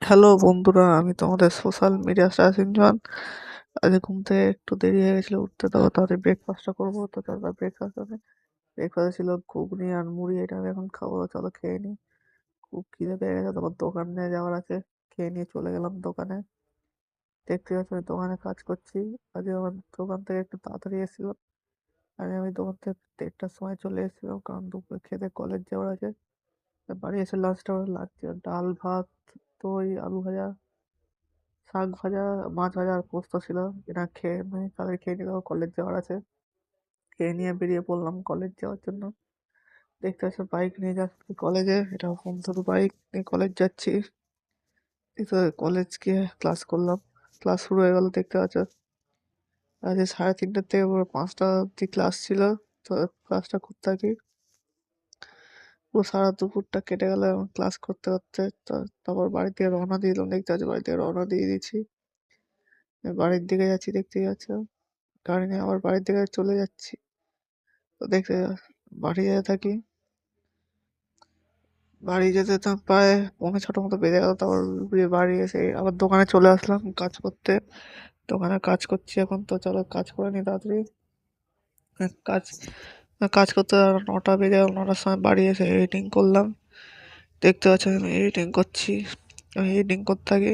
Hello বন্ধুরা, আমি তোমাদের সোশ্যাল মিডিয়া স্টার সিনজন। আজকে ঘুম থেকে একটু দেরি হয়ে গেছিলো উঠতে, তো তাড়াতাড়ি ব্রেকফাস্টটা করবো। তো তারপর ব্রেকফাস্টে ছিল ঘুগনি আর মুড়ি। এটা আমি এখন খাবো, চলো খেয়ে নিই। খুব খিদে পেয়ে গেছে, তারপর দোকানে যাওয়ার আছে। খেয়ে নিয়ে চলে গেলাম দোকানে। দেখতে পাচ্ছি আমি দোকানে কাজ করছি। আজকে আমার দোকান থেকে একটু তাড়াতাড়ি এসেছিলাম। আমি দোকান থেকে 1:30টার সময় চলে এসেছিলাম, কারণ দুপুরে খেতে কলেজ যাওয়ার আছে। বাড়ি এসে লাঞ্চটা লাগছে ডাল ভাত, দই, আলু ভাজা, শাক ভাজা, মাছ ভাজা আর পোস্ত ছিল। এটা খেয়ে নিয়ে তাদের খেয়ে নিয়ে কলেজ যাওয়ার আছে। খেয়ে নিয়ে বেরিয়ে পড়লাম কলেজ যাওয়ার জন্য। দেখতে পাচ্ছি বাইক নিয়ে যাচ্ছি কলেজে, এটা বন্ধুর বাইক নিয়ে কলেজ যাচ্ছি। এই তো কলেজ গিয়ে ক্লাস করলাম। ক্লাস শুরু হয়ে গেল, দেখতে পাচ্ছ। আজ 3:30 থেকে পুরো 5টা অব্দি ক্লাস ছিল। তো ক্লাসটা করতে থাকি, পুরো সারা দুপুরটা কেটে গেল এবং ক্লাস করতে করতে। তো তারপর বাড়ি থেকে রওনা দিয়ে দিলাম। দেখতে পাচ্ছি বাড়ি থেকে রওনা দিয়ে দিচ্ছি, বাড়ির দিকে যাচ্ছি। দেখতে পাচ্ছ গাড়ি নিয়ে আবার বাড়ির দিকে চলে যাচ্ছি। তো দেখতে বাড়ি যেতে থাকি। বাড়ি যেতে তো প্রায় 6:45 মতো বেজে গেল। তারপর বাড়ি এসে আবার দোকানে চলে আসলাম কাজ করতে। দোকানে কাজ করছি এখন, তো চলো কাজ করে নি তাড়াতাড়ি। কাজ কাজ করতে আর 9টা বেজে গেল। 9টার সময় বাড়ি এসে এডিটিং করলাম। দেখতে পাচ্ছি আমি এডিটিং করছি। আমি এডিটিং করতে থাকি।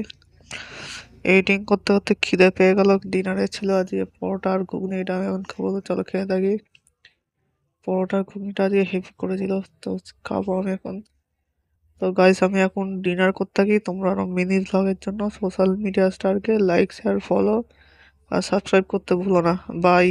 এডিটিং করতে করতে খিদে পেয়ে গেল। ডিনারে ছিল আজকে পরোটা আর ঘুগনি। এটা আমি এখন খাবো, তো চলো খেয়ে থাকি। পরোটা আর ঘুগনিটা আজকে হেভি করেছিল, তো খাবো আমি এখন। তো গাইস, আমি এখন ডিনার করতে থাকি। তোমরা আরো মিনি ভ্লগের জন্য সোশ্যাল মিডিয়া স্টারকে লাইক শেয়ার ফলো আর সাবস্ক্রাইব করতে ভুলো না। বাই।